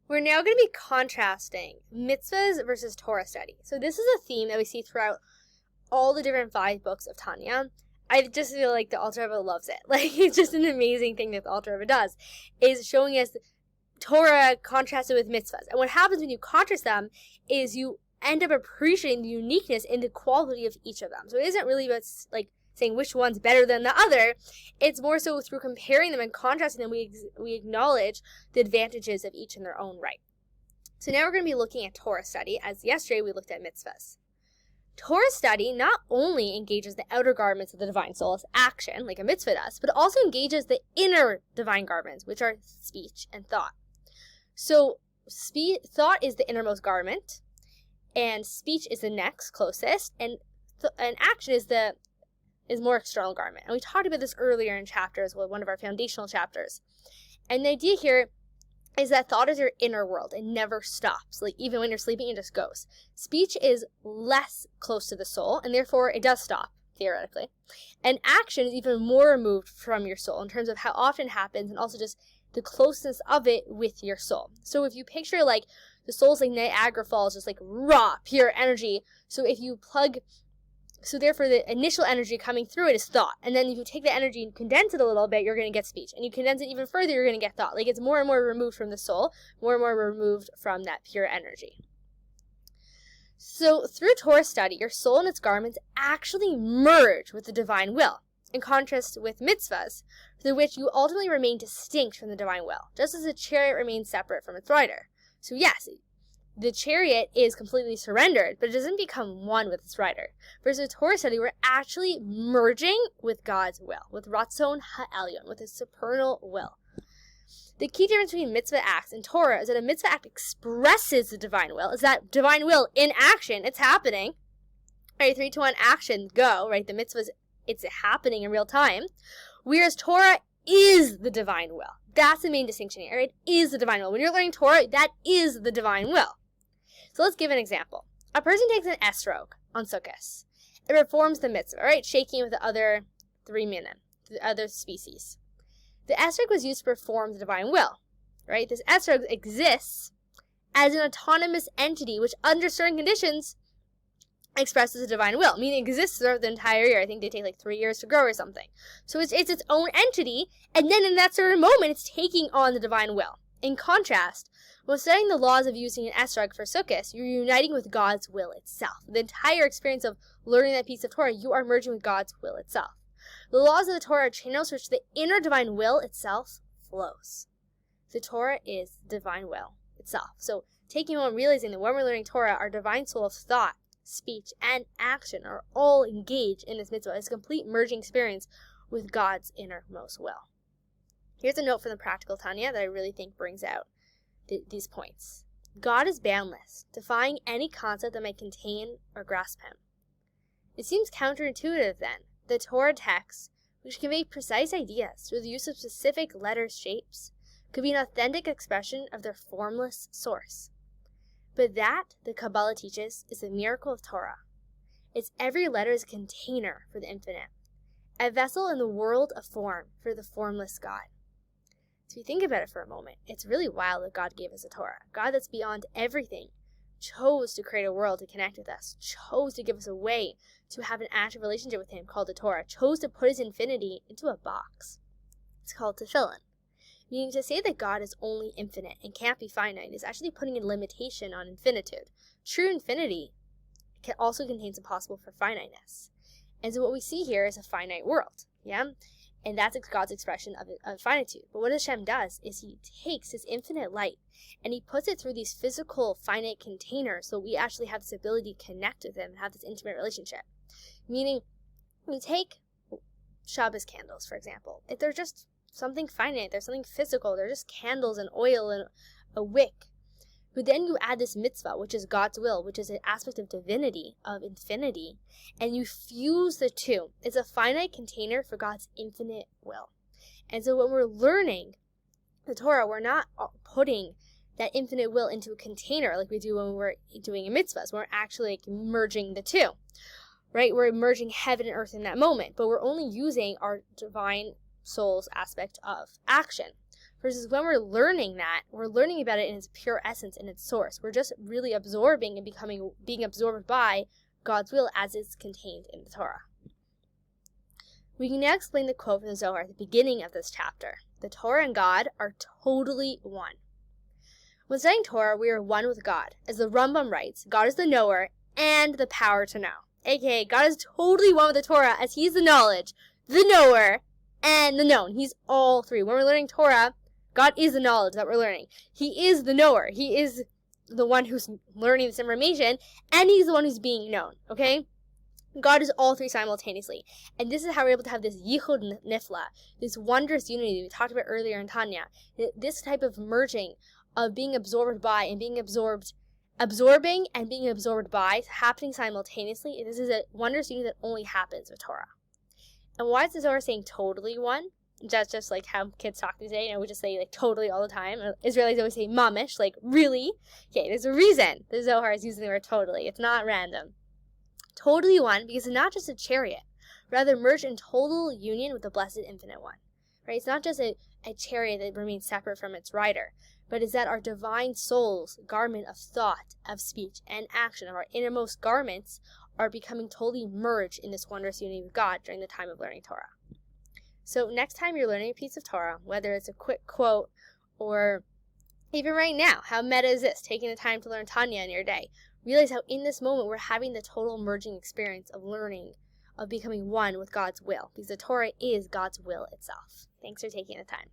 We're now going to be contrasting mitzvahs versus Torah study. So this is a theme that we see throughout all the different 5 books of Tanya. I just feel like the Alter Rebbe loves it. Like, it's just an amazing thing that the Alter Rebbe does, is showing us Torah contrasted with mitzvahs. And what happens when you contrast them is you end up appreciating the uniqueness and the quality of each of them. So it isn't really about, like, saying which one's better than the other. It's more so through comparing them and contrasting them, we acknowledge the advantages of each in their own right. So now we're going to be looking at Torah study, as yesterday we looked at mitzvahs. Torah study not only engages the outer garments of the divine soul as action, like a mitzvah does, but also engages the inner divine garments, which are speech and thought. So thought is the innermost garment, and speech is the next closest, and action is more external garment. And we talked about this earlier in chapters, one of our foundational chapters. And the idea here is that thought is your inner world. It never stops. Like, even when you're sleeping, it just goes. Speech is less close to the soul, and therefore it does stop, theoretically. And action is even more removed from your soul in terms of how often it happens, and also just the closeness of it with your soul. So if you picture, like, the soul's like Niagara Falls, just like raw, pure energy. So therefore, the initial energy coming through it is thought. And then if you take the energy and condense it a little bit, you're going to get speech. And you condense it even further, you're going to get thought. Like, it's more and more removed from the soul, more and more removed from that pure energy. So through Torah study, your soul and its garments actually merge with the divine will, in contrast with mitzvahs, through which you ultimately remain distinct from the divine will, just as a chariot remains separate from its rider. So yes, the chariot is completely surrendered, but it doesn't become one with its rider. Versus Torah study, we're actually merging with God's will, with Ratzon Ha'elyon, with His supernal will. The key difference between mitzvah acts and Torah is that a mitzvah act expresses the divine will. Is that divine will in action? It's happening. All right, 3, 2, 1, action, go. Right, the mitzvahs, it's happening in real time. Whereas Torah is the divine will. That's the main distinction here. It is the divine will. When you're learning Torah, that is the divine will. So let's give an example. A person takes an esrog on Sukkot. It performs the mitzvah, right? Shaking with the other 3 minim, the other species. The esrog was used to perform the divine will, right? This esrog exists as an autonomous entity, which under certain conditions expresses the divine will, meaning it exists throughout the entire year. I think they take like 3 years to grow or something. So it's its own entity, and then in that certain moment, it's taking on the divine will. In contrast, when studying the laws of using an esrog for Sukkot, you're uniting with God's will itself. The entire experience of learning that piece of Torah, you are merging with God's will itself. The laws of the Torah are channels through which the inner divine will itself flows. The Torah is the divine will itself. So taking on realizing that when we're learning Torah, our divine soul of thought, speech, and action are all engaged in this mitzvah. It's a complete merging experience with God's innermost will. Here's a note from the Practical Tanya that I really think brings out these points. God is boundless, defying any concept that might contain or grasp Him. It seems counterintuitive, then, that Torah texts, which convey precise ideas through the use of specific letter shapes, could be an authentic expression of their formless source. But that, the Kabbalah teaches, is the miracle of Torah. Its every letter is a container for the infinite, a vessel in the world of form for the formless God. So if you think about it for a moment, it's really wild that God gave us a Torah. God that's beyond everything chose to create a world to connect with us, chose to give us a way to have an active relationship with Him called the Torah, chose to put His infinity into a box. It's called tefillin. Meaning to say that God is only infinite and can't be finite is actually putting a limitation on infinitude. True infinity also contains a possible for finiteness. And so what we see here is a finite world, yeah? And that's God's expression of finitude. But what Hashem does is He takes His infinite light and He puts it through these physical finite containers so we actually have this ability to connect with Him and have this intimate relationship. Meaning, we take Shabbos candles, for example. If they're just something finite, there's something physical, they're just candles and oil and a wick. But then you add this mitzvah, which is God's will, which is an aspect of divinity, of infinity, and you fuse the two. It's a finite container for God's infinite will. And so when we're learning the Torah, we're not putting that infinite will into a container like we do when we're doing a mitzvah. So we're actually like merging the two, right? We're merging heaven and earth in that moment, but we're only using our divine soul's aspect of action. Versus when we're learning that, we're learning about it in its pure essence, in its source. We're just really absorbing and being absorbed by God's will as it's contained in the Torah. We can now explain the quote from the Zohar at the beginning of this chapter. The Torah and God are totally one. When studying Torah, we are one with God. As the Rambam writes, God is the knower and the power to know. AKA, God is totally one with the Torah as He's the knowledge, the knower, and the known. He's all three. When we're learning Torah, God is the knowledge that we're learning. He is the knower. He is the one who's learning this information, and He's the one who's being known, okay? God is all three simultaneously. And this is how we're able to have this yichud nifla, this wondrous unity we talked about earlier in Tanya. This type of merging of being absorbed by and being absorbing and being absorbed by happening simultaneously. This is a wondrous unity that only happens with Torah. And why is the Zohar saying totally one? That's just like how kids talk today. We just say like totally all the time. Israelis always say mamish, like really. Okay, there's a reason the Zohar is using the word totally. It's not random. Totally one because it's not just a chariot, rather merged in total union with the blessed infinite one. Right? It's not just a chariot that remains separate from its rider, but is that our divine soul's garment of thought, of speech, and action, of our innermost garments, are becoming totally merged in this wondrous unity with God during the time of learning Torah. So next time you're learning a piece of Torah, whether it's a quick quote or even right now, how meta is this? Taking the time to learn Tanya in your day. Realize how in this moment we're having the total merging experience of learning, of becoming one with God's will, because the Torah is God's will itself. Thanks for taking the time.